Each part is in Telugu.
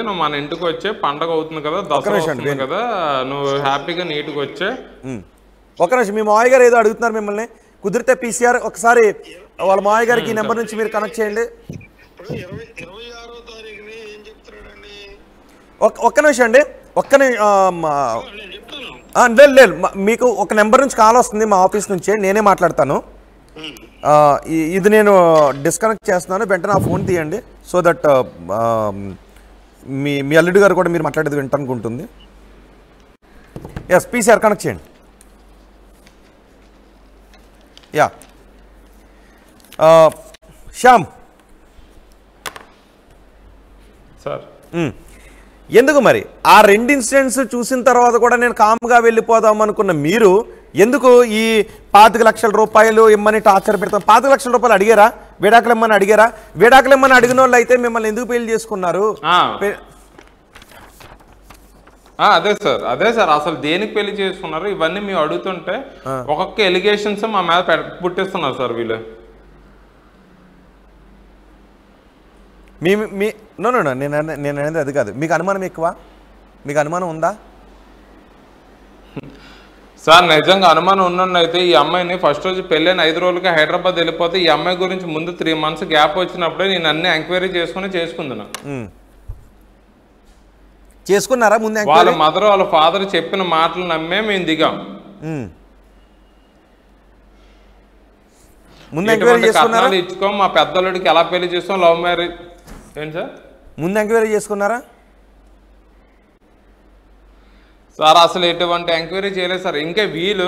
నువ్వు మన ఇంటికి వచ్చే పండగ అవుతుంది కదా, దసరా అవుతుంది కదా, నువ్వు హ్యాపీగా నీట్గా వచ్చే. ఒక నిమిషం, మీ మావయ్య గారు ఏదో అడుగుతున్నారు మిమ్మల్ని. కుదిరితే పీసీఆర్ ఒకసారి వాళ్ళ మావయ్య గారికి ఈ నెంబర్ నుంచి మీరు కనెక్ట్ చేయండి. ఒక్క నిమిషం అండి, లేదు మీకు ఒక నెంబర్ నుంచి కాల్ వస్తుంది మా ఆఫీస్ నుంచే, నేనే మాట్లాడతాను. ఇది నేను డిస్కనెక్ట్ చేస్తున్నాను, వెంటనే ఆ ఫోన్ తీయండి. సో దట్ మీ అల్లుడి గారు కూడా మీరు మాట్లాడేది వింటానుకుంటుంది. ఎస్, పీసీఆర్ కనెక్ట్ చేయండి. యా శ్యామ్ సార్, ఎందుకు మరి ఆ రెండు ఇన్సిడెంట్స్ చూసిన తర్వాత కూడా నేను కామ్గా వెళ్ళిపోదాం అనుకున్న మీరు ఎందుకు ఈ 25 లక్షల రూపాయలు ఇమ్మని టార్చర్ పెడతాం? 25 లక్షల రూపాయలు అడిగారా? విడాకులు ఇమ్మని అడిగారా? విడాకులు ఇమ్మని అడిగిన వాళ్ళు అయితే మిమ్మల్ని ఎందుకు పెళ్లి చేసుకున్నారు? అదే సార్ అసలు దేనికి పెళ్లి చేసుకున్నారు ఇవన్నీ మేము అడుగుతుంటే ఒక్కొక్క ఎలిగేషన్స్ మా మీద పుట్టిస్తున్నారు సార్ వీళ్ళు. నేను అనేది అది కాదు. మీకు అనుమానం ఎక్కువ? మీకు అనుమానం ఉందా సార్? నిజంగా అనుమానం ఉన్నట్టయితే ఈ అమ్మాయిని ఫస్ట్ రోజు పెళ్ళైన 5 రోజులకి హైదరాబాద్ వెళ్ళిపోతే ఈ అమ్మాయి గురించి ముందు 3 months గ్యాప్ వచ్చినప్పుడే నేను అన్ని ఎంక్వైరీ చేసుకున్నాను. చేసుకున్నారా ముందు? వాళ్ళ మదర్ వాళ్ళ ఫాదర్ చెప్పిన మాటలు నమ్మే మేము దిగాం. కట్నాలు ఇచ్చుకోం, మా పెద్దోళ్ళకి ఎలా పెళ్లి చేస్తాం, లవ్ మ్యారేజ్. ఏంటి సార్ ముందు ఎంక్వైరీ చేసుకున్నారా సార్? అసలు ఎటువంటి ఎంక్వైరీ చేయలేదు సార్. ఇంకా వీళ్ళు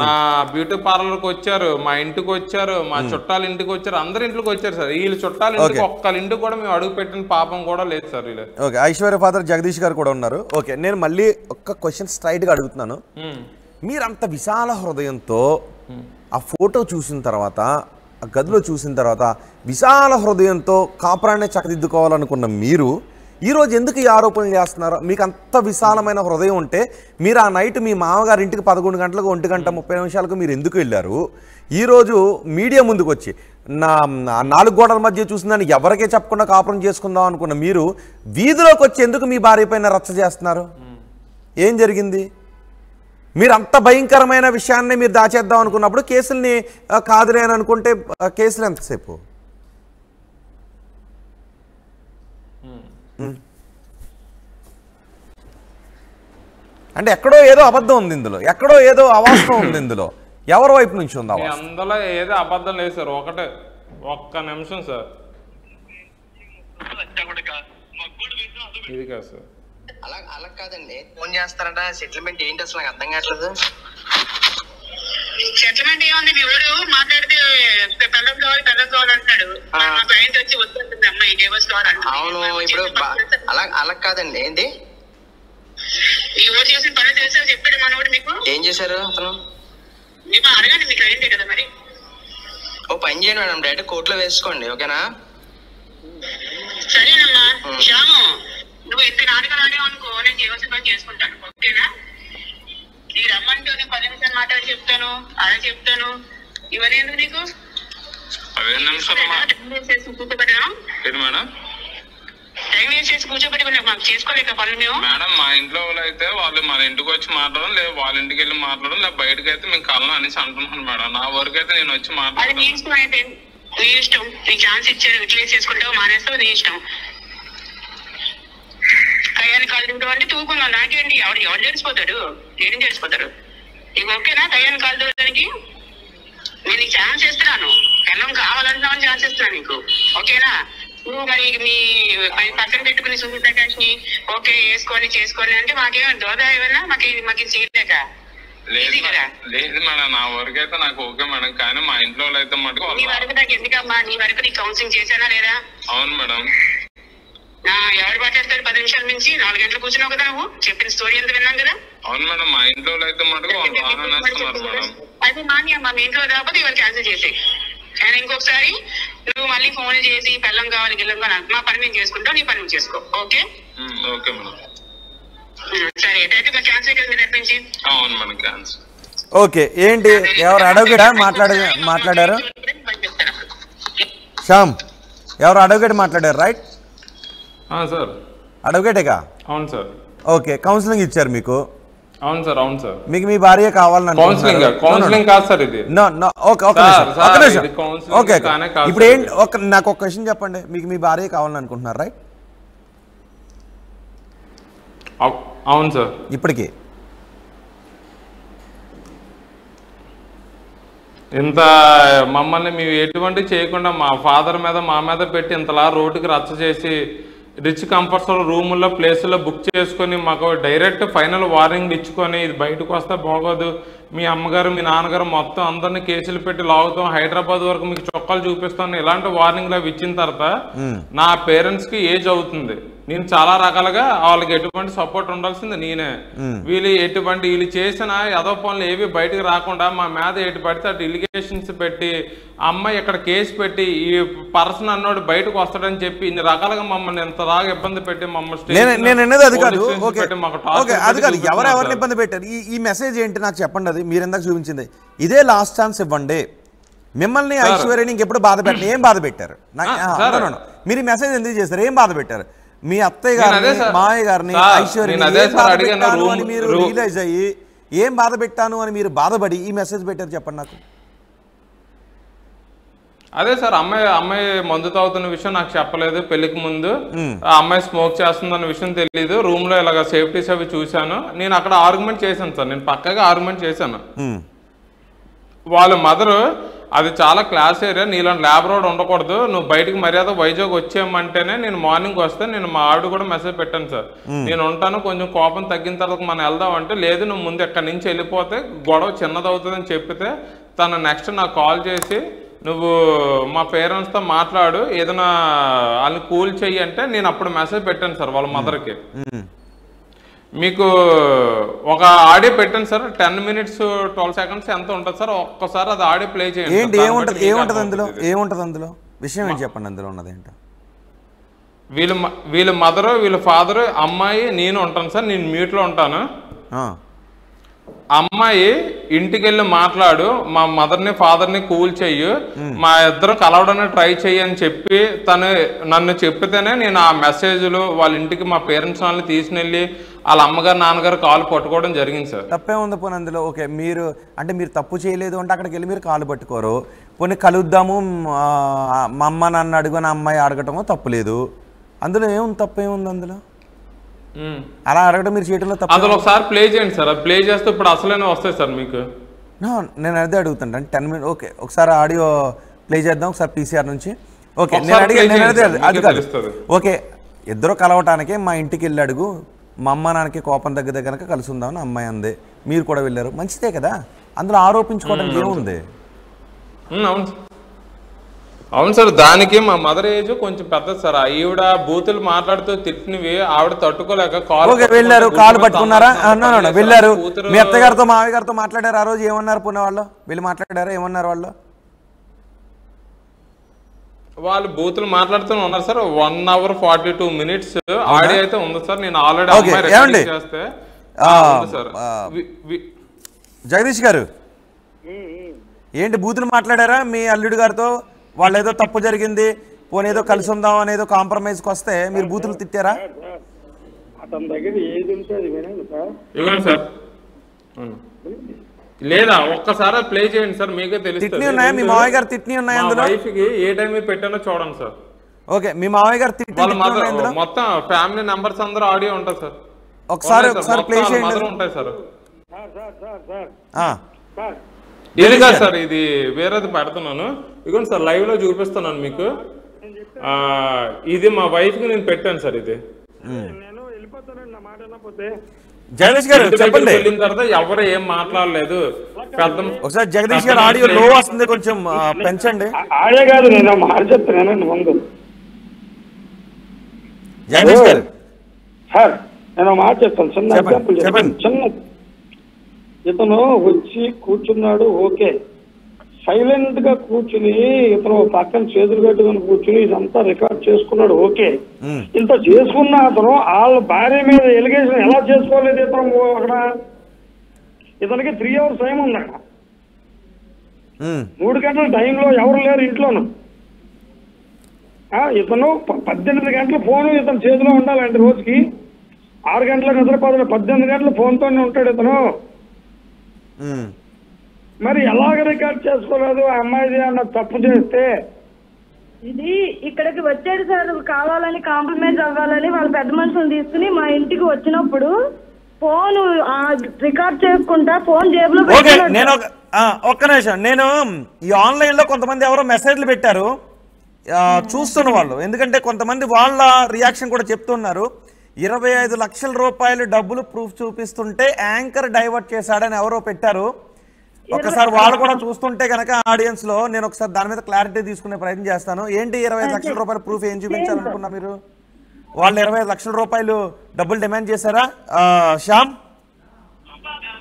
నా బ్యూటీ పార్లర్కి వచ్చారు, మా ఇంటికి వచ్చారు, మా చుట్టాల ఇంటికి వచ్చారు, అందరి ఇంటికి వచ్చారు సార్. వీళ్ళు చుట్టాల ఇంటికి ఒక్కళ్ళ ఇంటికి కూడా మేము అడుగు పెట్టిన పాపం కూడా లేదు సార్ వీళ్ళు. ఓకే, ఐశ్వర్య ఫాదర్ జగదీష్ గారు కూడా ఉన్నారు. ఓకే, నేను మళ్ళీ ఒక్క క్వశ్చన్ స్ట్రైట్గా అడుగుతున్నాను. మీరు అంత విశాల హృదయంతో ఆ ఫోటో చూసిన తర్వాత, ఆ గదిలో చూసిన తర్వాత విశాల హృదయంతో కాపురాన్ని చక్కదిద్దుకోవాలనుకున్న మీరు ఈరోజు ఎందుకు ఈ ఆరోపణలు చేస్తున్నారు? మీకు అంత విశాలమైన హృదయం ఉంటే మీరు ఆ నైట్ మీ మామగారి ఇంటికి 11 గంటలకు 1:30 మీరు ఎందుకు వెళ్ళారు? ఈరోజు మీడియా ముందుకు వచ్చి నా 4 గోడల మధ్య చూసిందని ఎవరికే చెప్పకుండా కాపురం చేసుకుందాం అనుకున్న మీరు వీధిలోకి వచ్చి ఎందుకు మీ భార్య పైన రచ్చ చేస్తున్నారు? ఏం జరిగింది? మీరు అంత భయంకరమైన విషయాన్ని మీరు దాచేద్దాం అనుకున్నప్పుడు కేసుల్ని కాదులే అని అనుకుంటే కేసులు ఎంతసేపు? అంటే ఎక్కడో ఏదో అబద్ధం ఉంది ఇందులో, ఎక్కడో ఏదో అవాస్తవం ఉంది ఇందులో. ఎవరి వైపు నుంచి ఉంది? అందులో ఏదో అబద్ధం లేదు సార్. ఒక్క నిమిషం సార్, ఇది కాదు సార్. అలా కాదండి, ఫోన్ చేస్తారంట. సెటిల్మెంట్ ఏంటి అసలు నాకు అర్థం కావట్లేదు. సెటిల్మెంట్ ఏముంది? మీ ఊరు మాట్లాడితే పెళ్ళం కావాలి అంటాడు. మా క్లయింట్ వచ్చి వస్తుంది అమ్మాయి డైవర్స్ కావాలంట. అవును, ఇప్పుడు అలా కాదండి. ఏంటి ఈ ఊరు చేసిన పని చేశారు చెప్పాడు మనోడు మీకు? ఏం చేశారు అతను? మేము అడగండి, మీ క్లయింటే కదా మరి. ఓ పని చేయండి మేడం, డైరెక్ట్ కోర్టులో వేసుకోండి. ఓకేనా? సరేనమ్మా. శ్యాము, నువ్వు ఎంత నాటకాలు ఆడావు అనుకో, నేను చేయవలసిన పని చేసుకుంటాను. ఓకేనా? ఈ రమ్మంటూ నేను 10 నిమిషాలు మాట్లాడి చెప్తాను, అలా చెప్తాను. ఇవన్నీ ఎందుకు నీకు? టైం వేస్ట్ చేసి కూర్చోబెట్టి మాకు చేసుకోలేక పనులు మేము. మేడం, మా ఇంట్లో వాళ్ళు అయితే వాళ్ళు మన ఇంటికి వచ్చి మాట్లాడడం, లేదా వాళ్ళ ఇంటికి వెళ్ళి మాట్లాడడం, లేదా బయటకు అయితే మేము కళ్ళను అనేసి అంటున్నాను మేడం. నా వరకు అయితే నేను వచ్చి మాట్లాడతాను. నీ ఇష్టం, అయితే నీ ఇష్టం. నీకు ఛాన్స్ ఇచ్చారు, యూటిలైజ్ చేసుకుంటావు, మానేస్తావు, నీ ఇష్టం. కయ్యాన్ని కాలు తింటావు అంటే తూకుందాం, నాకేంటి? ఎవరు తెలిసిపోతాడు? ఏం తెలిసిపోతాడు? నీకు ఓకేనా కయ్యాన్ని కాలు దూరడానికి? నేను నీకు ఛాన్స్ ఇస్తున్నాను, ఎల్లం కావాలంటున్నామని ఛాన్స్ ఇస్తున్నాను నీకు. ఓకేనా? నువ్వు మరి మీ పక్కన పెట్టుకుని సునీతాకాష్ ని ఓకే వేసుకొని చేసుకొని అంటే మాకేమైనా దోదా ఏమన్నా మాకు చేయలేక లేదు మేడం. నా వరకు అయితే నాకు ఓకే మేడం, కానీ మా ఇంట్లో వాళ్ళు అయితే మటుకు నీ వరకు నాకు ఎందుకమ్మా? నీ వరకు నీకు కౌన్సిలింగ్ చేశానా లేదా? అవును మేడం. ఎవరు మాట్లాడతారు? 10 నిమిషాల నుంచి 4 గంటలు కూర్చున్నావు కదా, నువ్వు చెప్పిన స్టోరీ ఎంత విన్నాం కదా. అవును మేడం, మా ఇంట్లో అయితే మటుకు అది మాన్యమ్మా. మీ ఇంట్లో రాకపోతే ఇవాళ క్యాన్సిల్ చేసేయి. కానీ ఇంకొకసారి నువ్వు మళ్ళీ ఫోన్ చేసి పెళ్ళం కావాలి గిల్లం కావాలి, మా పని మేము చేసుకుంటావు, నీ పని నువ్వు చేసుకో. ఓకే? Okay madam. సరే, అయితే మరి క్యాన్సిల్ కదా మీరు తప్పించి. అవును మేడం, క్యాన్సిల్. ఓకే, ఏంటి ఎవరు అడ్వకేటా మాట్లాడారు? శ్యామ్, ఎవరు అడ్వకేట్ మాట్లాడారు? Right sir. అడ్వకేటేగా? అవును సార్. ఓకే, కౌన్సిలింగ్ ఇచ్చారు మీకు? అవును సార్. అవును సార్. మీకు మీ భార్య కావాలని కౌన్సిలింగ్ కాదు సార్ ఇది. ఓకే, ఇప్పుడు ఏంటి నాకు ఒక క్వశ్చన్ చెప్పండి, మీకు మీ భార్య కావాలని అనుకుంటున్నారు రైట్? అవును సార్. ఇప్పటికి ఇంత మమ్మల్ని మేము ఎటువంటి చేయకుండా మా ఫాదర్ మీద మా మీద పెట్టి ఇంతలా రోడ్డుకి రచ్చ చేసి రిచ్ కంఫర్ట్స్ రూముల్లో ప్లేసుల్లో బుక్ చేసుకొని మాకు డైరెక్ట్ ఫైనల్ వార్నింగ్ ఇచ్చుకొని ఇది బయటకు వస్తే బాగోదు, మీ అమ్మగారు మీ నాన్నగారు మొత్తం అందరినీ కేసులు పెట్టి లాగుతాం, హైదరాబాద్ వరకు మీకు చొక్కాలు చూపిస్తాను, ఇలాంటి వార్నింగ్లు అవి ఇచ్చిన తర్వాత నా పేరెంట్స్కి ఏజ్ అవుతుంది. నేను చాలా రకాలుగా వాళ్ళకి ఎటువంటి సపోర్ట్ ఉండాల్సింది నేనే. వీళ్ళు చేసిన యదో పనులు ఏవి బయటకు రాకుండా మా మీద ఎటు పడితే అటు ఇలిగేషన్స్ పెట్టి అమ్మాయి ఇక్కడ కేసు పెట్టి ఈ పర్సన్ అన్నోడు బయటకు వస్తాడని చెప్పి ఇన్ని రకాలుగా మమ్మల్ని ఎంతలాగా ఇబ్బంది పెట్టి మమ్మల్ని ఎవరెవరిని ఇబ్బంది పెట్టారు? ఈ మెసేజ్ ఏంటి నాకు చెప్పండి. అది మీరు ఎందాక చూపించింది ఇదే లాస్ట్ ఛాన్స్ ఇవ్వండి, మిమ్మల్ని ఐశ్వర్యని ఇంకెప్పుడు బాధ పెట్టండి. ఏం బాధ పెట్టారు? మీరు ఈ మెసేజ్ ఎందుకు చేస్తారు? ఏం బాధ పెట్టారు? మీ అత్తయ్య గారిని మావయ్య గారిని ఐశ్వర్యని మీరు రియలైజ్ అయ్యి ఏం బాధ పెట్టాను అని మీరు బాధపడి ఈ మెసేజ్ పెట్టారు చెప్పండి నాకు. అదే సార్, అమ్మాయి మందు తాగుతున్న విషయం నాకు చెప్పలేదు పెళ్లికి ముందు. ఆ అమ్మాయి స్మోక్ చేస్తుందన్న విషయం తెలియదు. రూమ్ లో ఇలాగ సేఫ్టీస్ అవి చూశాను. నేను అక్కడ ఆర్గ్యుమెంట్ చేశాను సార్, నేను పక్కగా ఆర్గ్యుమెంట్ చేశాను. వాళ్ళ మదరు అది చాలా క్లాస్ ఏరియా, నీలాంటి ల్యాబ్ రోడ్ ఉండకూడదు, నువ్వు బయటకు మర్యాద వైజాగ్ వచ్చేయమంటేనే నేను మార్నింగ్ వస్తే నేను మా ఆవిడ కూడా మెసేజ్ పెట్టాను సార్, నేను ఉంటాను, కొంచెం కోపం తగ్గిన తర్వాత మనం వెళ్దాం అంటే, లేదు నువ్వు ముందు ఎక్కడి నుంచి వెళ్ళిపోతే గొడవ చిన్నదవుతుందని చెప్పితే తను నెక్స్ట్ నాకు కాల్ చేసి నువ్వు మా పేరెంట్స్తో మాట్లాడు, ఏదైనా వాళ్ళని కూల్ చెయ్యి అంటే నేను అప్పుడు మెసేజ్ పెట్టాను సార్ వాళ్ళ మదర్కి. మీకు ఒక ఆడియో పెట్టండి సార్, 10 minutes 12 seconds ఎంత ఉంటుంది సార్, ఒక్కసారి అది ఆడియో ప్లే చేయండి. ఏముంటది అందులో విషయం ఏంటి చెప్పండి, అందులో ఉన్నది ఏంటో. వీళ్ళ మదరు వీళ్ళ ఫాదరు అమ్మాయి నేను ఉంటాను సార్, నేను మ్యూట్లో ఉంటాను. అమ్మాయి ఇంటికి వెళ్ళి మాట్లాడు, మా మదర్ని ఫాదర్ని కూల్ చెయ్యు, మా ఇద్దరు కలవడానికి ట్రై చెయ్యి అని చెప్పి తను నన్ను చెప్పితేనే నేను ఆ మెసేజ్లు వాళ్ళ ఇంటికి మా పేరెంట్స్ వాళ్ళని తీసుకెళ్ళి వాళ్ళ అమ్మగారు నాన్నగారు కాలు పట్టుకోవడం జరిగింది సార్. తప్పే ఉంది పోనీ అందులో. ఓకే, మీరు తప్పు చేయలేదు అంటే అక్కడికి వెళ్ళి మీరు కాలు పట్టుకోరు, పోనీ కలుద్దాము మా అమ్మ నాన్న అడుగుని అమ్మాయి అడగటమో తప్పులేదు, అందులో ఏముంది, తప్పేముంది అందులో? అలా అడగడం మీరు చేయడంలో తప్ప. అందులో ఒకసారి ప్లే చేయండి సార్, ప్లే చేస్తే ఇప్పుడు అసలైనా వస్తాయి సార్ మీకు. నేను అదే అడుగుతాను, 10 minutes. ఓకే, ఒకసారి ఆడియో ప్లే చేద్దాం ఒకసారి PCR నుంచి. ఓకే, అది కాదు. ఓకే, ఇద్దరు కలవటానికి మా ఇంటికి వెళ్ళి అడుగు, మా అమ్మ నాన్నకి కోపం దగ్గర కనుక కలిసి ఉందామని అమ్మాయి అంది, మీరు కూడా వెళ్ళారు, మంచిదే కదా, అందులో ఆరోపించుకోవడానికి ఏముంది? అవును సార్, దానికి మా మదర్ ఏజ్ కొంచెం పెద్దది సార్, ఈవిడ బూతులు మాట్లాడుతూ తిట్టినవి ఆవిడ తట్టుకోలేక వెళ్ళారు, కాలు పట్టుకున్నారా? వెళ్ళారు, మీ అత్తగారితో మావయ్య గారితో మాట్లాడారు, ఆ రోజు ఏమన్నారు పుణ్య వాళ్ళు? వెళ్ళి మాట్లాడారా, ఏమన్నారు వాళ్ళు? వాళ్ళు బూతులు మాట్లాడుతూనే ఉన్నారు సార్. 1 hour 42 minutes ఆడియో అయితే ఉంది సార్, నేను ఆల్రెడీ చేస్తే. జగదీష్ గారు ఏంటి బూతులు మాట్లాడారా మీ అల్లుడు గారితో? వాళ్ళు ఏదో తప్పు జరిగింది పోనీ ఏదో కలిసి ఉందాం అనేదో కాంప్రమైజ్కి వస్తే మీరు బూతులు తిట్టారా? అతని దగ్గర ఏది ఉంటే అది వినండి సార్. ఇవ్వండి సార్. లేదా ఒక్కసారి ప్లే చేయండి సార్, మీకే తెలుస్తుంది. తిట్ని ఉన్నాయా మీ మావయ్య గారు? తిట్ని ఉన్నాయా అందులో? వైఫ్ కి ఏ టైం పెట్టానో చూడండి సార్. ఓకే, మీ మావయ్య గారు తిట్ని మొత్తం ఫ్యామిలీ మెంబర్స్ అందరూ ఆడియో ఉంటాయి సార్. ఒకసారి ప్లే చేయండి. ఉంటాయి సార్. ఇది కాదు సార్, ఇది వేరేది పెడుతున్నాను. ఇదిగోండి సార్, లైవ్ లో చూపిస్తున్నాను మీకు. ఇది మా వైఫ్ కి నేను పెట్టాను సార్. ఇది నేను వెళ్ళిపోతానండి, నా మాట వినకపోతే. జగదీష్ గారు చెప్పండి. వెళ్ళిన తర్వాత ఎవరు ఏం మాట్లాడలేదు. ఒకసారి జగదీష్ గారు ఆడియో లో వస్తుంది, కొంచెం పెంచండి. ఆడే కాదు, నేను మాట చెప్తానండి ముందు. జగదీష్ గారు సార్, నేను మాట చెప్తాను, చిన్న ఎగ్జాంపుల్ చెప్పండి. చిన్న ఇతను వచ్చి కూర్చున్నాడు, ఓకే, సైలెంట్ గా కూర్చుని ఇతను పక్కన చేతులు కట్టుకుని కూర్చుని ఇదంతా రికార్డ్ చేసుకున్నాడు, ఓకే. ఇంత చేసుకున్న అతను వాళ్ళ భార్య మీద ఎలిగేషన్ ఎలా చేసుకోలేదు ఇతను? అక్కడ ఇతనికి 3 hours టైం ఉంది, అక్కడ 3 గంటల టైంలో ఎవరు లేరు ఇంట్లోనూ. ఇతను 18 గంటల ఫోను ఇతను చేతిలో ఉండాలండి రోజుకి. 6 గంటల నిద్రపోతాడు, 18 గంటల ఫోన్తోనే ఉంటాడు ఇతను. మరి ఎలాగ రికార్డ్ చేసుకోలేదు ఆ అమ్మాయిది అన్న తప్పు చేస్తే? ఇది ఇక్కడికి వచ్చాడు సార్ కావాలని కాంప్రమైజ్ అవ్వాలని వాళ్ళ పెద్ద మనుషులు తీసుకుని మా ఇంటికి వచ్చినప్పుడు ఫోన్ రికార్డ్ చేసుకుంటా ఫోన్ జేబులో నేను ఒక్క నిమిషం, నేను ఈ ఆన్లైన్ లో కొంతమంది ఎవరో మెసేజ్లు పెట్టారు చూస్తున్న వాళ్ళు, ఎందుకంటే కొంతమంది వాళ్ళ రియాక్షన్ కూడా చెప్తున్నారు. 25 లక్షల రూపాయలు డబ్బులు ప్రూఫ్ చూపిస్తుంటే యాంకర్ డైవర్ట్ చేశాడని ఎవరో పెట్టారు. ఒకసారి వాళ్ళు కూడా చూస్తుంటే కనుక ఆడియన్స్ లో నేను ఒకసారి దాని మీద క్లారిటీ తీసుకునే ప్రయత్నం చేస్తాను. ఏంటి 25 లక్షల రూపాయల ప్రూఫ్ ఏం చూపించాలనుకున్నా మీరు? వాళ్ళు 25 లక్షల రూపాయలు డబ్బులు డిమాండ్ చేశారా శ్యామ్?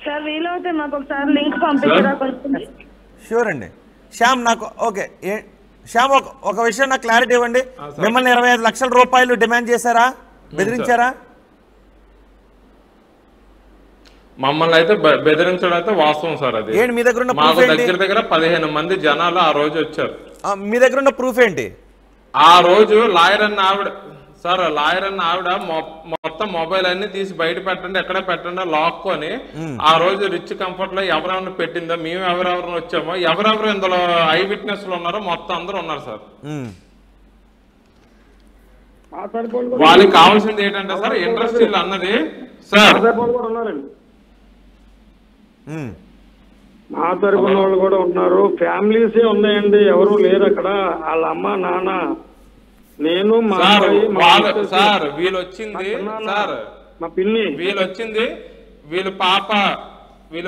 సార్ వీలైతే మాకు ఒకసారి లింక్ పంపించరా కొంచెం? షూర్ అండి శ్యామ్. నాకు ఓకే శ్యామ్ ఒక విషయం నాకు క్లారిటీ ఇవ్వండి. మిమ్మల్ని 25 లక్షల రూపాయలు డిమాండ్ చేశారా, బెదిరించారా? మమ్మల్ని అయితే బెదిరించడం అయితే వాస్తవం సార్. అది ఏంటి మీ దగ్గర ఉన్న మాకు దగ్గర 15 మంది జనాలు ఆ రోజు వచ్చారు. మీ దగ్గర ఉన్న ప్రూఫ్ ఏంటి? ఆ రోజు లాయర్ అన్న ఆవిడ మొత్తం మొబైల్ అన్ని తీసి బయట పెట్టండి, ఎక్కడ పెట్టండి లాక్కొని ఆ రోజు రిచ్ కంఫర్ట్ లో ఎవరెవరిని పెట్టిందో, మేము ఎవరెవరిని వచ్చామో, ఎవరెవరు ఇందులో ఐ విట్నెస్ లో ఉన్నారో మొత్తం అందరూ ఉన్నారు సార్. వాళ్ళకి కావాల్సింది ఏంటంటే సార్ ఇండస్ట్రీలో అన్నది సార్ మా తరపున వాళ్ళు కూడా ఉన్నారు, ఫ్యామిలీసే ఉన్నాయండి, ఎవరు లేరు అక్కడ. వాళ్ళ అమ్మ నాన్న నేను మా సార్ వీళ్ళు వచ్చింది సార్ మా పిన్ని వీళ్ళు వచ్చింది వీళ్ళ పాప వీళ్ళ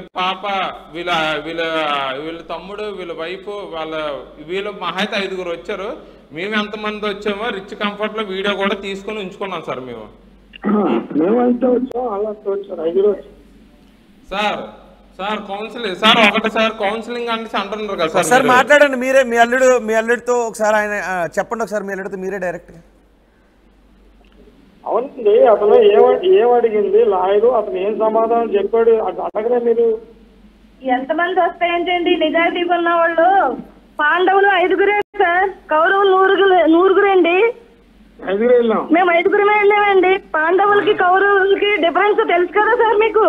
తమ్ముడు వీళ్ళ వైఫ్ వీళ్ళు మహా అయితే 5గురు వచ్చారు. మేము ఎంతమంది వచ్చామో రిచ్ కంఫర్ట్ లో వీడియో కూడా తీసుకొని ఉంచుకున్నాం సార్. మేమంతా వచ్చాం, అలా వచ్చారు 5 సార్ కౌన్సిలింగ్ సార్ ఒకటి సార్ కౌన్సిలింగ్ అనేసి అంటున్నారు కదా సార్. మాట్లాడండి మీరే, మీ అల్లుడితో ఒకసారి ఆయన చెప్పండి, ఒకసారి మీ అల్లుడితో మీరే డైరెక్ట్. అవునండి, అతను ఏమడిగింది లాయరు, అతను ఏం సమాధానం చెప్పాడు అడగలే మీరు? ఎంతమంది వస్తాయంటండి నిజాయితీగా ఉన్న వాళ్ళు? పాండవులు 5గురే సార్, కౌరవులు 100గురండి. 5గురు వెళ్ళాం, మేము 5గురమే వెళ్ళామండి. పాండవులకి కౌరవులకి డిఫరెన్స్ తెలుసు కదా సార్ మీకు?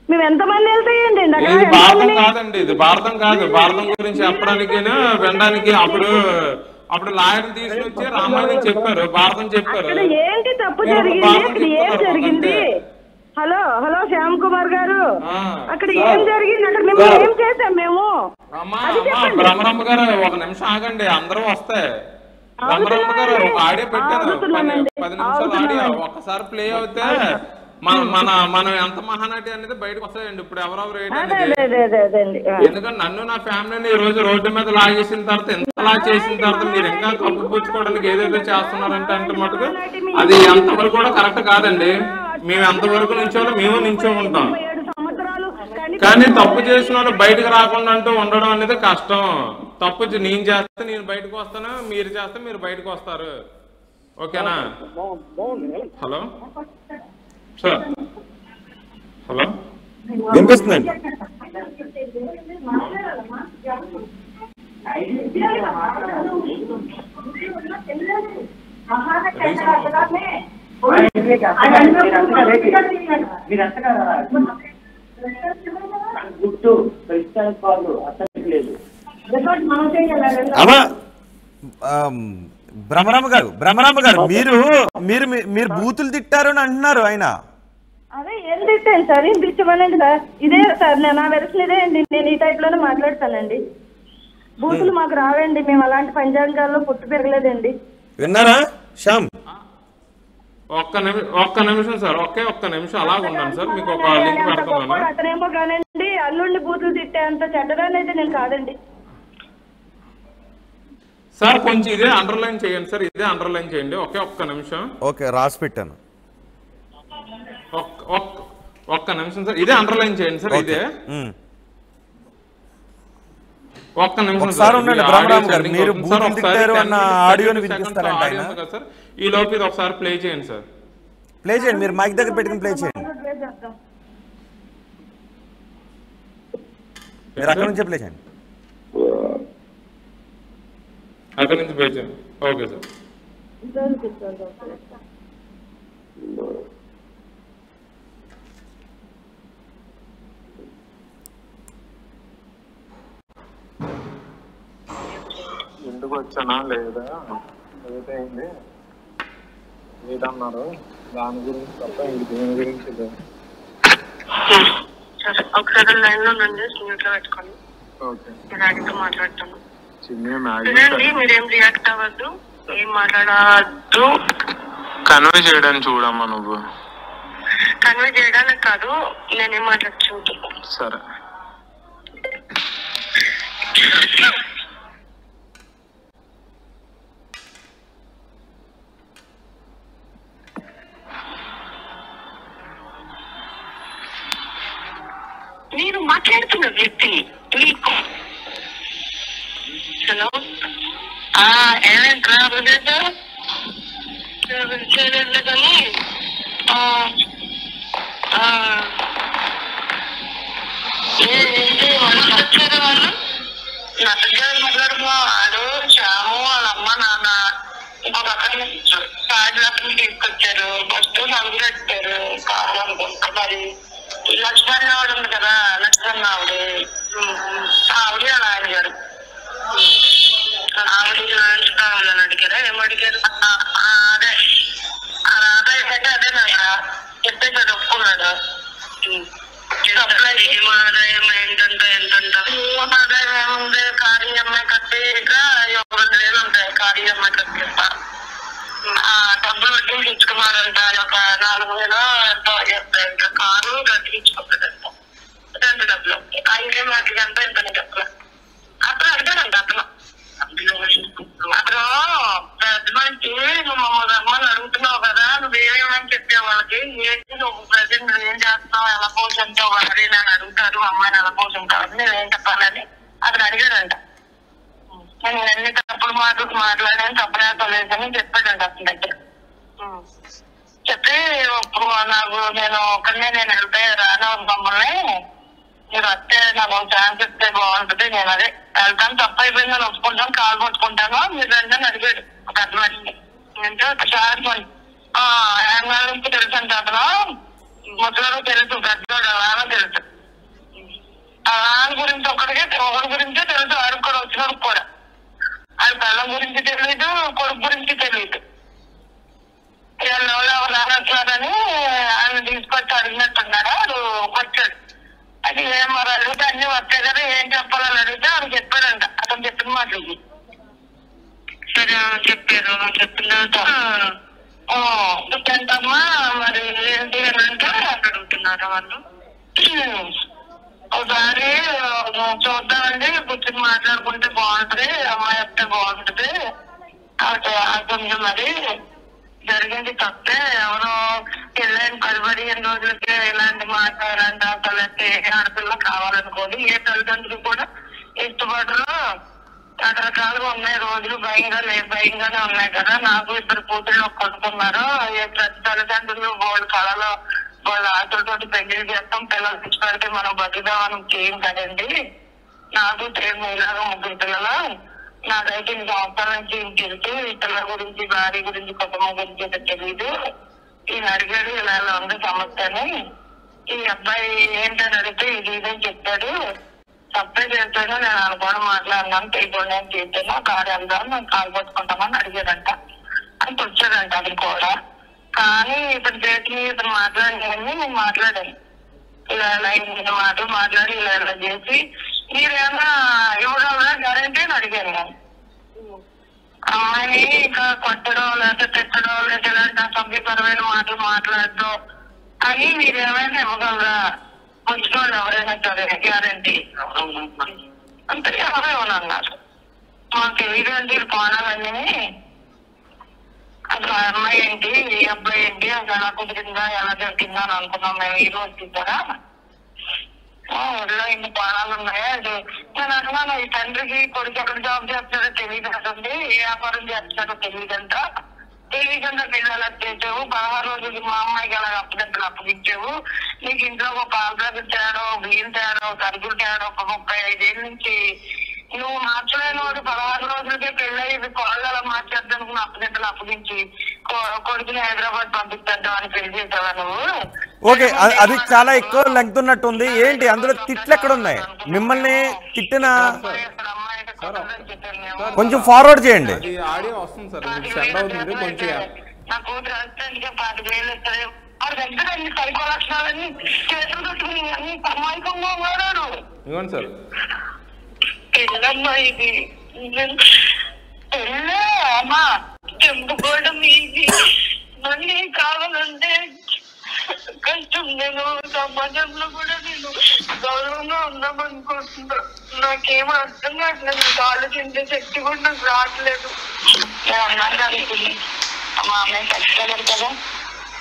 మేము ఎంతమంది వెళ్తాయండి? ఇది భారతం కాదండి, ఇది భారతం కాదు. భారతం గురించి చెప్పడానికి వినడానికి అప్పుడు లాయర్ తీసుకొచ్చి రామాయణం చెప్పారు, భారతం చెప్పారు. ఏంటి తప్పు జరిగింది? అక్కడ ఏం జరిగింది? హలో శ్యామ్ కుమార్ గారు, అక్కడ ఏం జరిగింది? అక్కడ మేము ఏం చేసాం? మేము బ్రహ్మరమ్మ గారు ఒక నిమిషం ఆగండి, అందరూ వస్తాయి. బ్రహ్మరమ్మ గారు ఒక ఆడియో పెట్టారు, 10 నిమిషాలు ఆడియో ఒక్కసారి ప్లే అవుతే మనం ఎంత మహానటి అనేది బయటకు వస్తాయండి. ఇప్పుడు ఎవరెవరు ఎందుకంటే నన్ను నా ఫ్యామిలీని ఈ రోజు రోడ్డు మీద లాగేసిన తర్వాత ఎంతలా చేసిన తర్వాత మీరు ఇంకా కప్పు పుచ్చుకోవడానికి ఏదైతే చేస్తున్నారంటే అంటే మటుకు అది ఎంతవరకు కూడా కరెక్ట్ కాదండి. మేము ఎంతవరకు నించోలో మేము నించో ఉంటాం, కానీ తప్పు చేసిన వాళ్ళు బయటకు రాకుండా అంటూ ఉండడం అనేది కష్టం. తప్పు నేను చేస్తే నేను బయటకు వస్తాను, మీరు చేస్తే మీరు బయటకు వస్తారు. ఓకేనా? హలో సార్, హలో వినిపిస్తుందండి? బ్రహ్మరామ గారు మీరు బూతులు తిట్టారు అని అంటున్నారు ఆయన. అదే ఏం తిట్టాను సార్? ఏం తిట్టమనండి సార్? ఇదే సార్ నా వెర్షన్ ఇదే అండి. నేను ఈ టైప్ లోనే మాట్లాడతానండి. బూతులు మాకు రావండి, మేము అలాంటి పంచాంగాల్లో పుట్టి పెరగలేదండి. విన్నారా శ్యామ్? ఒక్క నిమిషం సార్, ఒక్క నిమిషం అలాగ ఉన్నాను సార్. మీకు ఒక లింక్ పెడతాను. అతనేమో కానండి అల్లుడిని బూతులు తిట్టే అంత చెడ్డదాన్ని అయితే నేను కాదండి సార్. కొంచెం ఇదే అండర్లైన్ చేయండి సార్, ఇదే అండర్లైన్ చేయండి. ఒక్క నిమిషం. ఓకే, రాసి పెట్టాను. ఒక్క నిమిషం సార్, ఇదే అండర్లైన్ చేయండి సార్. ఇదే ఒక్క నిమిషం సార్. ఈ లోపు ఇది ఒకసారి ప్లే చేయండి సార్. ప్లే చేయండి, మీరు మైక్ దగ్గర పెట్టుకుని ప్లే చేయండి. మీరు అక్కడ నుంచే ప్లే చేయండి. అక్కడి నుంచి పే చేయండి. Okay sir. ఇంటికి వచ్చానా లేదా లేట్ అయింది లేదన్నారు దాని గురించి తప్ప ఇంక దేని గురించి లేదు. ఒకసారి లైన్ లో నుండి స్మూత్ లో పెట్టుకోండి. ఓకే డాడీతో మాట్లాడతాను. చిన్న మీరేం రియాక్ట్ అవ్వద్దు, ఏం మాట్లాడద్దు. కన్వే చేయడానికి చూడమ్మా నువ్వు. కన్వే చేయడానికి కాదు, నేనేం మాట్లాడుతూ. సరే నేను మాట్లాడుతున్న వ్యక్తి మీకు హలో ఏమేంట్రా కానీ వచ్చారు వాళ్ళు నా దగ్గర మాట్లాడుతున్నా. వాడు శ్యాము వాళ్ళ అమ్మ నాన్న ఇంకొక అక్కడ సాయంత్రం తీసుకొచ్చారు. ఫస్ట్ నలుగురు పెట్టారు కాదు అనుకుంటా. మరి లక్ష్మణ్ ఆవిడ ఉంది కదా, లక్ష్మణ్ ఆవిడ అలా ఆయన గారు ఆవిడ కావాలని అడిగారా? ఏమడిగారు? అదే ఆదాయం అంటే అదేనా చెప్పేసాడు, ఒప్పుకున్నాడు. ఆదాయం ఏంటంటే ఎంతంట ఆదాయం ఏముంది? కార్యమ్మాయి కట్టి ఇక 2,000 ఉంటాయి. కార్యమ్మాయి కట్టి డబ్బులు వడ్డీ తెచ్చుకున్నాడంట. ఒక 4,000 ఎంతో చేస్తాయంట. కారు కట్టించుకుంటాడంట. 2 డబ్బులు 5 వాటికి ఎంత ఎంత డబ్బులు అతను అడిగాడంట. అతను పెద్ద మనిషి నువ్వు మమ్మల్ని రమ్మని అడుగుతున్నావు కదా, నువ్వేమని చెప్పావు వాళ్ళకి? ఏంటి నువ్వు ప్రజెంట్ నువ్వేం చేస్తున్నావు, ఎలా పోషించావు అది నేను అడుగుతారు, అమ్మాయిని ఎలా పోషించావు నేనేం చెప్పాలని అతను అడిగాడంట. నేను ఎన్ని తప్పుడు మాటలు మాట్లాడాను, తప్పులేదని చెప్పాడంట అతని దగ్గర. చెప్పి ఇప్పుడు నాకు నేను ఒక్కనే నేను వెళ్తే రాను మమ్మల్ని, మీరు వస్తే నాకు ఛాన్స్ ఇస్తే బాగుంటుంది, నేను అదే వెళ్తాను, తప్పు అయిపోయింది నేను ఒప్పుకుంటాను, కాలు పట్టుకుంటాను, మీరు రండి అని అడిగాడు ఒక అర్థమని. అంటే ఒకసారి నుంచి తెలుసు అంటే అతను ముసలు తెలుసు, పెద్దవాడు అలానో తెలుసు. అలాని గురించి ఒకటి గురించే తెలుసు, వాడికి కూడా వచ్చినప్పుడు కూడా. అది పిల్లల గురించి తెలియదు, కొడుకు గురించి తెలియదు. ఎవరు వచ్చారని ఆయన తీసుకొచ్చి అడిగినట్టున్నాడు. వాడు వచ్చాడు. అది ఏం మరి అడిగితే అన్ని వస్తాయి కదా, ఏం చెప్పాలని అడిగితే వాడు చెప్పాడంట. అతను చెప్పిన మాటలకి సరే చెప్పారు. చెప్పిన ఏంటమ్మా మరి ఏంటి అని అంటే అడుగుతున్నారు వాళ్ళు. ఒకసారి చూద్దామండి, కూర్చొని మాట్లాడుకుంటే బాగుంటది, అమ్మాయి వస్తే బాగుంటది. కొంచెం మరి జరిగింది తప్పే, ఎవరో పెళ్ళైన 10-15 రోజులకి ఇలాంటి మాట ఇలాంటి అసలు ఆడపిల్ల కావాలనుకోండి. ఏ తల్లిదండ్రులు కూడా ఇష్టపడరు. రకరకాలుగా ఉన్నాయి రోజులు, భయంగానే ఉన్నాయి కదా. నాకు 2 కూతుళ్ళు కొనుక్కున్నారు. ప్రతి తల్లిదండ్రులు వాళ్ళ కళలో వాళ్ళ ఆటలతోటి పెళ్లి చేస్తాం, పిల్లలు తెచ్చి పెడితే మనం బతుకుదామని చేయం కదండి. నాకు మీలాగా 3 పిల్లలు, నాకైతే 2 సంవత్సరాల నుంచి తెలుసు. ఈ పిల్లల గురించి, భార్య గురించి, కుటుంబం గురించి అయితే తెలీదు. ఈయన అడిగాడు ఇలా ఉంది సమస్యని. ఈ అబ్బాయి ఏంటని అడిగితే ఇది ఇదని చెప్పాడు. తప్పే చేస్తాను, నేను అనుకోవడం మాట్లాడినాను, తెలియకుండా చేస్తాను, కారు వెళ్దాం, నేను కాలు పట్టుకుంటామని అడిగాడంట. అని వచ్చాడంట అది కూడా. కానీ ఇతను చేసి ఇతను మాట్లాడినవన్నీ నేను మాట్లాడాను. ఇలా ఇన్ని మాటలు మాట్లాడి ఇలా చేసి మీరేమన్నా ఇవ్వడం గ్యారంటీ అని అడిగాను నేను. అమ్మాయిని ఇంకా కొట్టడం లేకపోతే తిట్టడం లేదా ఇలాంటి అసభ్యకరమైన మాటలు మాట్లాడడం అని మీరేమైనా ఇవ్వగలరా? ఉంచుకోండి ఎవరైనా సరే గ్యారంటీ అంటే ఎవరేమని అన్నారు. మాకు తెలియదండి కోణాలన్నీ. అసలు అమ్మాయి ఏంటి, ఈ అబ్బాయి ఏంటి, అసలు ఎలా కుదిరిందా, ఎలా దొరికిందా అని అనుకున్నాం మేము ఈ రోజు కూడా. ఊళ్ళో ఇన్ని కోణాలు ఉన్నాయా? అది నేను అన్నాను, ఈ తండ్రికి కొడుకు ఎక్కడ జాబ్ చేస్తాడో తెలియదు కదండి, ఏ వ్యాపారం చేస్తాడో తెలియదంట. తెలియకుండా పిల్లలు చేసావు, 16 రోజులు మా అమ్మాయికి అలా అప్పగించావు. నీకు ఇంట్లో ఒక పాల ప్యాకెట్ తేడా, బియ్యం తేడా, సరుకులు తేడా, ఒక 35 ఏళ్ళ నుంచి నువ్వు మార్చలేని 16 రోజులకే పెళ్ళి కోళ్ళు అలా మార్చేద్దానికి అప్పగింతలు అప్పగించి కొడుకుని హైదరాబాద్ పంపిస్తాను అని పెళ్లి చేసావా నువ్వు? ఓకే, అది చాలా ఎక్కువ లెంగ్త్ ఉన్నట్టుంది. ఏంటి అందులో తిట్లు ఎక్కడ ఉన్నాయి? మిమ్మల్ని తిట్టిన కొంచెం ఫార్వర్డ్ చేయండి. అది ఆడియో వస్తుంది సార్, మీకు సెండ్ అవుతుంది కొంచెం. నా కూతురు వస్తే 25,000 ఇస్తారు. వాడి దగ్గర అన్ని సైకో లక్షణాలన్నీ చేతులు కట్టుకుని అన్ని సమాయకంగా వాడారు. ఇవ్వండి సార్. పెళ్ళమ్మా ఇది, పెళ్ళే అమ్మా, చెంపుకోవడం ఇది. మళ్ళీ కావాలంటే కష్టం. నేను సమాజంలో కూడా నేను గౌరవంగా ఉందామనుకుంటున్నా. నాకేమో అర్థం కావట్లేదు. నాకు ఆలోచించే శక్తి కూడా నాకు రావట్లేదు. నేను అన్నాను అనుకుని అమ్మా మేము చచ్చిపోలేదు కదా,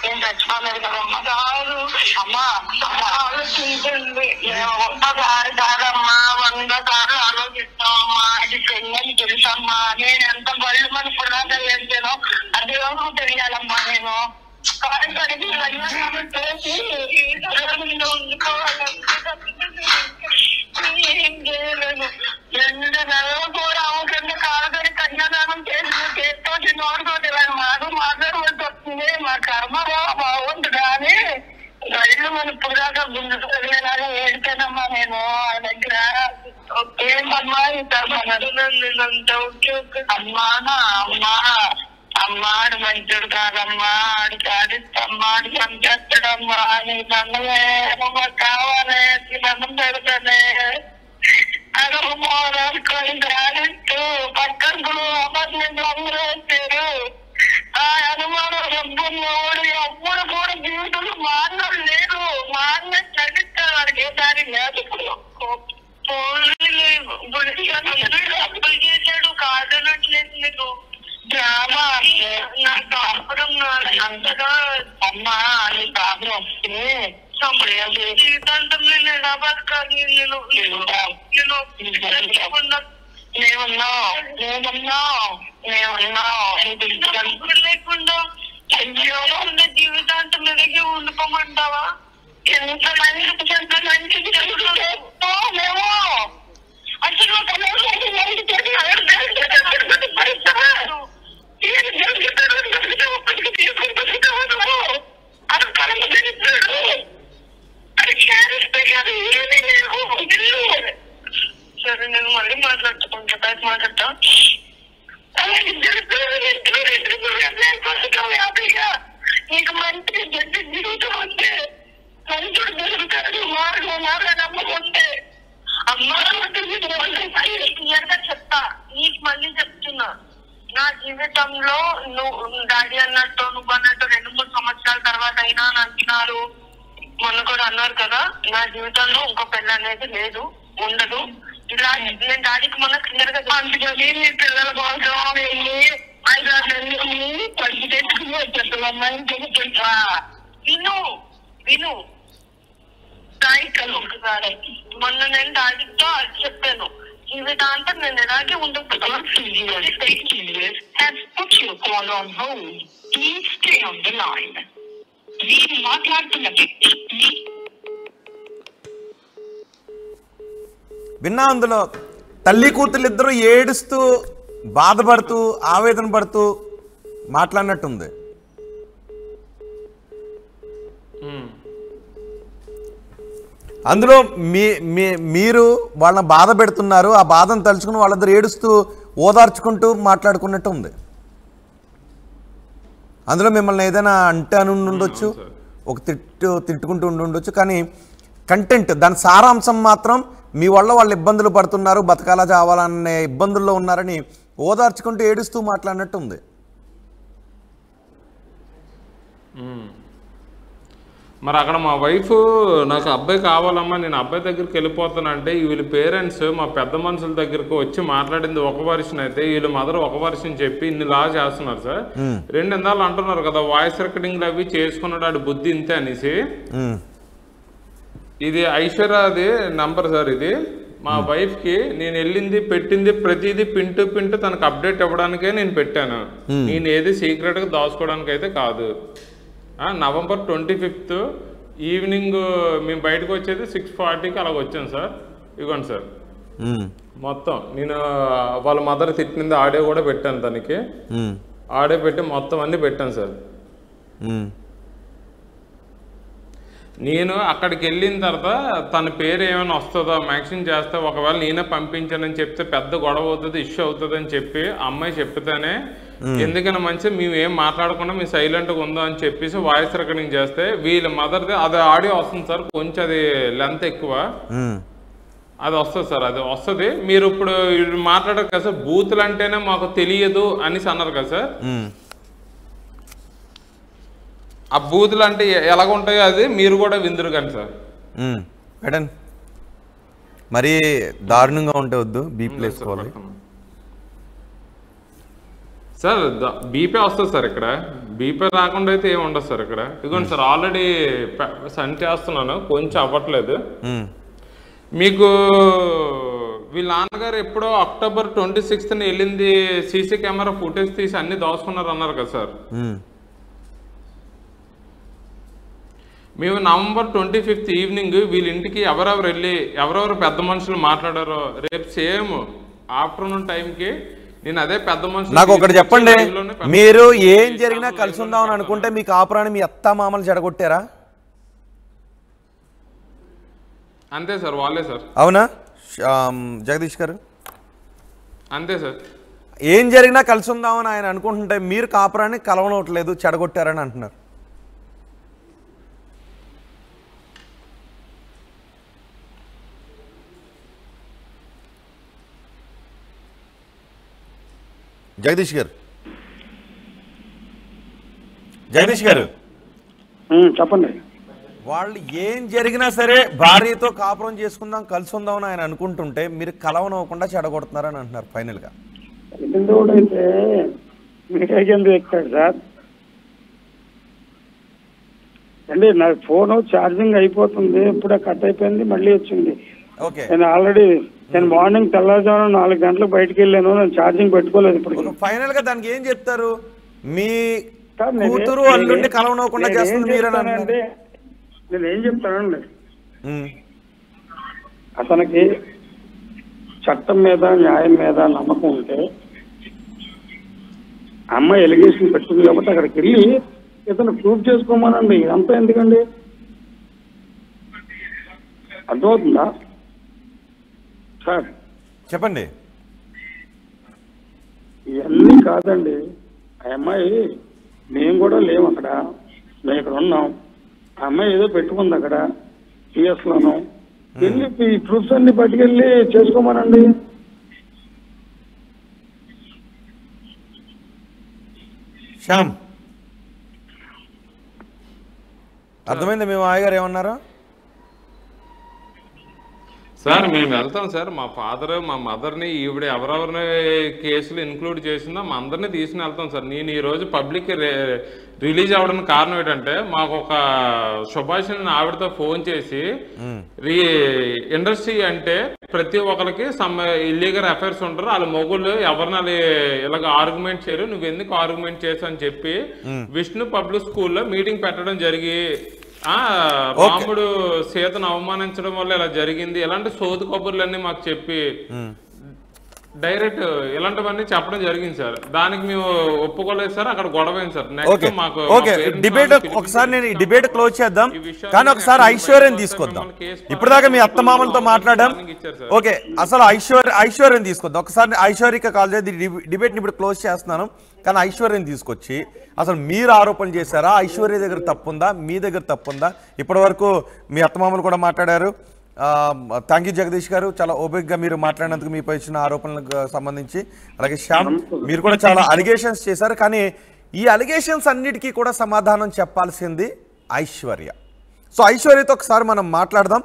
నేను చచ్చిపోలేదు కదమ్మా. కాదు అమ్మా, ఆలోచించండి. ఒక్కసారి కాదమ్మా, 100 సార్లు ఆలోచిస్తామమ్మా. అది పెళ్ళని తెలుసమ్మా. నేను ఎంత బళ్ళు మన పురాగా చేసానో అది తెలియాలమ్మా. నేను ఏం చేయలేను. 2 నెలలు కూడా అవసరం కాదని కన్యాదానం చేస్తూ నోడుతోటి మాట్లాడవలసి వస్తుంది. మా కర్మ బాగుంది కానీ రైళ్ళు మన పురాగా గుండె తగిలేలాగా ఏడిచానమ్మా నేను ఆ దగ్గర. ఏమమ్మా నేనంతా ఓకే అమ్మా. అమ్మా అమ్మాడు మంచుడు కాదమ్మా, ఆడి సాధిస్తమ్మా, ఆడి చంపేస్తాడమ్మా. నీకు అన్నమేమమ్మా కావాలి, నీకు అన్నం పెడతానే. అనుకోని రాలిస్తూ పక్కన అపార్ట్మెంట్ అందరూ వచ్చారు. ఆ అనుమానం డబ్బున్నోడు ఎప్పుడు కూడా జీవితంలో మానవుడు లేదు. మాన్న చదివిస్తాడు, వాడికి ఏ దారి లేదు. ఇప్పుడు అప్పులు చేశాడు, కాదనట్లేదు నీకు డ్రామా. నాకు కాపురం అంతగా అమ్మా, నీ కాపురం వస్తే జీవితాంతం నేను ఎలా బతకాలి? లేకుండా అయ్యో జీవితాంతం ఎదిగి ఉండిపోమంటావా? ఎంత మంచిది మేము అసలు సరే నేను మళ్ళీ మాట్లాడుకుంటా, బయట మాట్లాడతా. నీకు మంచి జీవితం ఉంటే మంచుడు జరుగుతాడు. మార్గం నమ్మకుంటే అమ్మా చెప్తా. నీకు మళ్ళీ చెప్తున్నా, నా జీవితంలో నువ్వు డాడీ అన్నట్టు నువ్వు అన్నట్టు 2-3 సంవత్సరాల తర్వాత అయినా అంటున్నారు. మొన్న కూడా అన్నారు కదా, నా జీవితంలో ఇంకో పెళ్ళి అనేది లేదు, ఉండదు. ఇలా నేను డాడీకి మొన్న క్లియర్ గా అందుకని నీ పిల్లల కోసం 5-6 నెలలు పది తెచ్చుకుని వచ్చేస్తామమ్మా. ఇంటికి తెలుసా? విను ఒకసారి మొన్న నేను డాడీతో అది చెప్పాను. జీవితాంతం నేను ఎలాగే ఉండకపోతున్నాను. విన్నా అందులో తల్లి కూతురు ఇద్దరు ఏడుస్తూ బాధపడుతూ ఆవేదన పడుతూ మాట్లాడినట్టుంది. అందులో మీరు వాళ్ళని బాధ పెడుతున్నారు, ఆ బాధను తలుచుకుని వాళ్ళిద్దరు ఏడుస్తూ ఓదార్చుకుంటూ మాట్లాడుకున్నట్టు ఉంది. అందులో మిమ్మల్ని ఏదైనా అంటే అని ఉండొచ్చు, ఒక తిట్టుకుంటూ ఉండొచ్చు, కానీ కంటెంట్ దాని సారాంశం మాత్రం మీ వల్ల వాళ్ళు ఇబ్బందులు పడుతున్నారు, బతకాలా చావాలనే ఇబ్బందుల్లో ఉన్నారని ఓదార్చుకుంటూ ఏడుస్తూ మాట్లాడినట్టు ఉంది. మరి అక్కడ మా వైఫ్ నాకు అబ్బాయి కావాలమ్మా, నేను అబ్బాయి దగ్గరికి వెళ్ళిపోతానంటే వీళ్ళ పేరెంట్స్ మా పెద్ద మనుషుల దగ్గరకు వచ్చి మాట్లాడింది ఒక వర్షన్ అయితే వీళ్ళ మదర్ ఒక వర్షన్ చెప్పి ఇన్ని లా చేస్తున్నారు సార్. 2 ఇందాలు అంటున్నారు కదా వాయిస్ రికార్డింగ్లు అవి చేసుకున్నాడు ఆడు బుద్ధి ఇంతే అనేసి. ఇది ఐశ్వర్యది నంబర్ సార్. ఇది మా వైఫ్కి నేను వెళ్ళింది పెట్టింది ప్రతిదీ పింటు తనకు అప్డేట్ ఇవ్వడానికే నేను పెట్టాను. నేను ఏది సీక్రెట్గా దాచుకోవడానికి అయితే కాదు. నవంబర్ 25th ఈవినింగ్ మేము బయటకు వచ్చేది 6:40కి అలాగ వచ్చాను సార్. ఇవ్వండి సార్. మొత్తం నేను వాళ్ళ మదర్ తిట్టింది ఆడియో కూడా పెట్టాను తనకి. ఆడియో పెట్టి మొత్తం అన్ని పెట్టాను సార్. నేను అక్కడికి వెళ్ళిన తర్వాత తన పేరు ఏమైనా వస్తుందో మ్యాక్సిమం చేస్తే, ఒకవేళ నేనే పంపించానని చెప్తే పెద్ద గొడవ అవుతుంది, ఇష్యూ అవుతుంది అని చెప్పి అమ్మాయి చెప్తేనే ఎందుకైనా మంచిది మేము ఏం మాట్లాడకుండా మేము సైలెంట్గా ఉందాం అని చెప్పేసి వాయిస్ రికార్డింగ్ చేస్తే వీళ్ళ మదర్ది అది ఆడియో వస్తుంది సార్. కొంచెం అది లెంత్ ఎక్కువ, అది వస్తుంది సార్. అది వస్తుంది. మీరు ఇప్పుడు మాట్లాడారు కదా సార్, బూతులు అంటేనే మాకు తెలియదు అనేసి అన్నారు కదా సార్. ఆ బూతులు అంటే ఎలాగ ఉంటాయో అది మీరు కూడా విందురు కానీ సార్. మరి దారుణంగా ఉంటే వద్దు, బీపీ వేసుకోవాలి సార్. బీపీ వస్తుంది సార్. ఇక్కడ బీపీ రాకుండా అయితే ఏమి ఉండదు సార్. ఇక్కడ ఇదిగోండి సార్, ఆల్రెడీ సెండ్ చేస్తున్నాను, కొంచెం అవ్వట్లేదు. మీకు వీళ్ళ నాన్నగారు ఎప్పుడో October 26th వెళ్ళింది, సీసీ కెమెరా ఫుటేజ్ తీసి అన్ని దోసుకున్నారు అన్నారు కదా సార్. మేము November 25th ఈవినింగ్ వీళ్ళ ఇంటికి ఎవరెవరు వెళ్ళి ఎవరెవరు పెద్ద మనుషులు మాట్లాడారో రేపు సేమ్ ఆఫ్టర్నూన్ టైంకి నేను అదే పెద్ద మనుషులు. నాకు ఒకటి చెప్పండి, మీరు ఏం జరిగినా కలిసి ఉందామని అనుకుంటే మీ కాపురాన్ని మీ అత్త మామలు చెడగొట్టారా? అంతే సార్, వాళ్ళే సార్. అవునా జగదీష్ గారు? అంతే సార్. ఏం జరిగినా కలిసి ఉందామని ఆయన అనుకుంటుంటే మీరు కాపురాన్ని కలవనట్లేదు, చెడగొట్టారని అంటున్నారు. జగదీష్ గారు, జగదీష్ గారు చెప్పండి. వాళ్ళు ఏం జరిగినా సరే భార్యతో కాపురం చేసుకుందాం, కలిసి ఉందామని ఆయన అనుకుంటుంటే మీరు కలవనవ్వకుండా చెడగొడుతున్నారని అంటున్నారు ఫైనల్ గా. అయితే మీకెందుకు ఎక్కాడు సార్ అండి? నా ఫోన్ ఛార్జింగ్ అయిపోతుంది, ఇప్పుడే కట్ అయిపోయింది, మళ్ళీ వచ్చింది. నేను ఆల్రెడీ మార్నింగ్ తెల్లవారుజామున 4 గంటలకు బయటకు వెళ్ళాను, నేను ఛార్జింగ్ పెట్టుకోలేదు. ఇప్పుడు ఫైనల్ గా దానికి ఏం చెప్తారు? మీ కూతురు అల్లుండి కలవనవ్వకుండా చేస్తుంది మీరేనండి. నేనేం చెప్తానండి, అతనికి చట్టం మీద న్యాయం మీద నమ్మకం ఉంటే అమ్మాయి ఎలిగేషన్ పెట్టుకుంది కాబట్టి అక్కడికి వెళ్ళి ఇతను ప్రూవ్ చేసుకోమనండి. ఇదంతా ఎందుకండి? అర్థమవుతుందా సార్? చెప్పండి. ఇవన్నీ కాదండి. ఆ అమ్మాయి మేము కూడా లేము అక్కడ, మేము ఇక్కడ ఉన్నాం. ఆ అమ్మాయి ఏదో పెట్టుకుంది అక్కడ PS లోను. వెళ్ళి ఈ ప్రూఫ్స్ అన్ని పట్టుకెళ్ళి చేసుకోమనండి. శ్యామ్, అర్థమైంది మేము ఆయగారు ఏమన్నారు సార్? మేము వెళ్తాం సార్. మా ఫాదర్ మా మదర్ని ఈవిడ ఎవరెవరిని కేసులు ఇన్క్లూడ్ చేసిందో మా అందరినీ తీసుకుని వెళ్తాం సార్. నేను ఈరోజు పబ్లిక్ రిలీజ్ అవ్వడానికి కారణం ఏంటంటే, మాకు ఒక సుభాషిణి ఆవిడతో ఫోన్ చేసి, ఇండస్ట్రీ అంటే ప్రతి ఒక్కరికి సమ్ ఇల్లీగల్ అఫైర్స్ ఉంటారు, వాళ్ళ మొగుళ్ళు ఎవరిని ఇలాగ ఆర్గ్యుమెంట్ చేయరు, నువ్వు ఎందుకు ఆర్గ్యుమెంట్ చేసావు అని చెప్పి విష్ణు పబ్లిక్ స్కూల్లో మీటింగ్ పెట్టడం జరిగి రాముడు సీతను అవమానించడం వల్ల ఇలా జరిగింది, ఇలాంటి సోదు కబుర్లన్నీ మాకు చెప్పి డైరెక్ట్ ఇలాంటివన్నీ చెప్పడం జరిగింది సార్. దానికి మేము ఒప్పుకోలేదు సార్. అక్కడ గొడవైంది సార్. నెక్స్ట్ మాకు డిబేట్ ఒకసారి నేను ఈ డిబేట్ క్లోజ్ చేద్దాం, కానీ ఒకసారి ఐశ్వర్యం తీసుకొద్దాం. ఇప్పటిదాకా మీ అత్తమామలతో మాట్లాడడం ఓకే, అసలు ఐశ్వర్యం తీసుకొద్దాం. ఒకసారి ఐశ్వర్యకి కాల్ చేసి డిబేట్ని ఇప్పుడు క్లోజ్ చేస్తున్నాను, కానీ ఐశ్వర్యం తీసుకొచ్చి అసలు మీరు ఆరోపణలు చేశారా? ఐశ్వర్య దగ్గర తప్పుందా, మీ దగ్గర తప్పుందా? ఇప్పటి వరకు మీ అత్తమామలు కూడా మాట్లాడారు. థ్యాంక్ యూ జగదీష్ గారు, చాలా ఓపికగా మీరు మాట్లాడినందుకు మీపై ఇచ్చిన ఆరోపణలకు సంబంధించి. అలాగే శ్యామ్, మీరు కూడా చాలా అలిగేషన్స్ చేశారు, కానీ ఈ అలిగేషన్స్ అన్నిటికీ కూడా సమాధానం చెప్పాల్సింది ఐశ్వర్య. సో ఐశ్వర్యతో ఒకసారి మనం మాట్లాడదాం.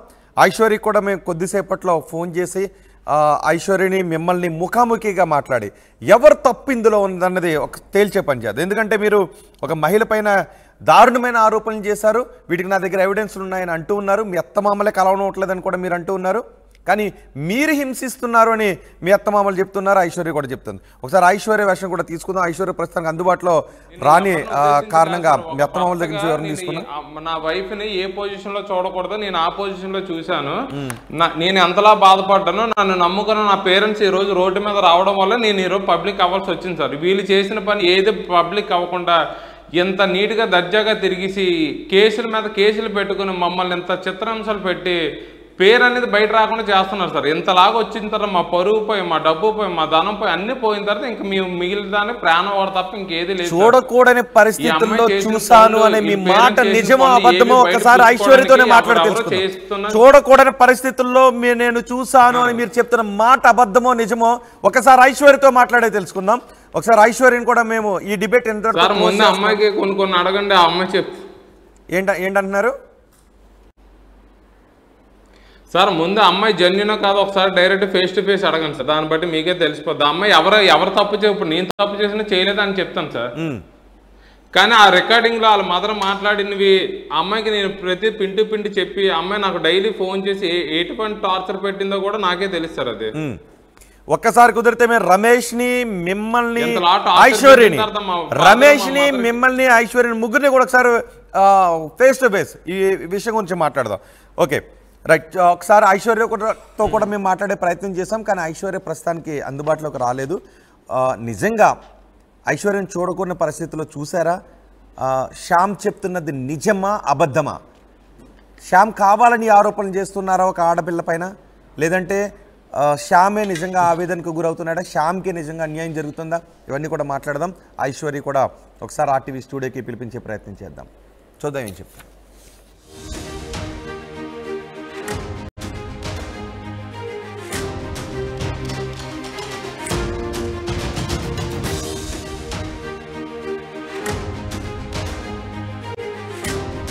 ఐశ్వర్యకి కూడా మేము కొద్దిసేపట్లో ఫోన్ చేసి ఐశ్వర్యని మిమ్మల్ని ముఖాముఖిగా మాట్లాడి ఎవరు తప్పు ఇందులో ఉందన్నది ఒక తేల్చే పని చేద్దాం. ఎందుకంటే మీరు ఒక మహిళ పైన దారుణమైన ఆరోపణలు చేశారు, వీటికి నా దగ్గర ఎవిడెన్స్లు ఉన్నాయని అంటూ ఉన్నారు. మీ అత్తమామలే కలవనట్లేదని కూడా మీరు అంటూ ఉన్నారు. కానీ మీరు హింసిస్తున్నారు అని మీ అత్తమామలు చెప్తున్నారు, ఐశ్వర్య కూడా చెప్తుంది. ఒకసారి ఐశ్వర్య విషయం కూడా తీసుకుందాం. ఐశ్వర్య ప్రస్తుతానికి అందుబాటులో రాని కారణంగా మీ అత్తమామల దగ్గర నుంచి ఎవరిని తీసుకున్నా? నా వైఫ్ ని ఏ పొజిషన్ లో చూడకూడదు నేను ఆ పొజిషన్ లో చూశాను. నేను ఎంతలా బాధపడ్డానో, నన్ను నమ్ముకున్న నా పేరెంట్స్ ఈ రోజు రోడ్డు మీద రావడం వల్ల నేను ఈరోజు పబ్లిక్ అవ్వాల్సి వచ్చింది సార్. వీళ్ళు చేసిన పని ఏది పబ్లిక్ అవ్వకుండా ఎంత నీట్గా దర్జాగా తిరిగేసి కేసుల మీద కేసులు పెట్టుకుని మమ్మల్ని ఇంత చిత్రాంశాలు పెట్టి పేరు అనేది బయట రాకుండా చేస్తున్నారు సార్. ఇంతలాగా వచ్చిన తర్వాత మా పరువు పోయి, మా డబ్బు పోయి, మా ధనం పోయి, అన్ని పోయిన తర్వాత ఇంకా మేము మిగిలిన దాన్ని ప్రాణం వాడు తప్ప ఇంకేది లేదు. చూడకూడని పరిస్థితుల్లో చూసాను అనే మీ మాట నిజమో అబద్ధమో ఒకసారి ఐశ్వర్యతోనే మాట్లాడి తెలుసుకుందాం. చూడకూడని పరిస్థితుల్లో నేను చూసాను అని మీరు చెప్తున్న మాట అబద్ధమో నిజమో ఒకసారి ఐశ్వర్యతో మాట్లాడే తెలుసుకుందాం. ఒకసారి ఐశ్వర్యని కూడా మేము ఈ డిబేట్ ముందు అమ్మాయికి కొన్ని అడగండి. ఆ అమ్మాయి చెప్పు ఏంటంటున్నారు సార్? ముందు అమ్మాయి జెన్యునో కాదు ఒకసారి డైరెక్ట్ ఫేస్ టు ఫేస్ అడగండి సార్. దాన్ని బట్టి మీకే తెలిసిపోద్ది. అమ్మాయి ఎవరు తప్పు ఇప్పుడు నేను తప్పు చేసినా చేయలేదు అని చెప్తాను సార్. కానీ ఆ రికార్డింగ్ లో వాళ్ళ మదర్ మాట్లాడినవి అమ్మాయికి నేను ప్రతి పిండి చెప్పి అమ్మాయి నాకు డైలీ ఫోన్ చేసి ఎటువంటి టార్చర్ పెట్టిందో కూడా నాకే తెలుసు సార్. అది ఒక్కసారి కుదిరితే మేము రమేష్ని మిమ్మల్ని ఐశ్వర్యని ముగ్గురిని కూడా ఒకసారి ఫేస్ టు ఫేస్ ఈ విషయం గురించి మాట్లాడదాం. Okay right. ఒకసారి ఐశ్వర్యతో కూడా మేము మాట్లాడే ప్రయత్నం చేసాం, కానీ ఐశ్వర్య ప్రస్తుతానికి అందుబాటులోకి రాలేదు. నిజంగా ఐశ్వర్యను చూడకున్న పరిస్థితుల్లో చూసారా? శ్యామ్ చెప్తున్నది నిజమా అబద్ధమా? శ్యామ్ కావాలని ఆరోపణలు చేస్తున్నారా ఒక ఆడపిల్ల పైన, లేదంటే శ్యామే నిజంగా ఆవేదనకు గురవుతున్నాడా? శ్యామ్కి నిజంగా అన్యాయం జరుగుతుందా? ఇవన్నీ కూడా మాట్లాడదాం. ఐశ్వర్య కూడా ఒకసారి RTV స్టూడియోకి పిలిపించే ప్రయత్నం చేద్దాం. చూద్దాం ఏం చెప్తాం.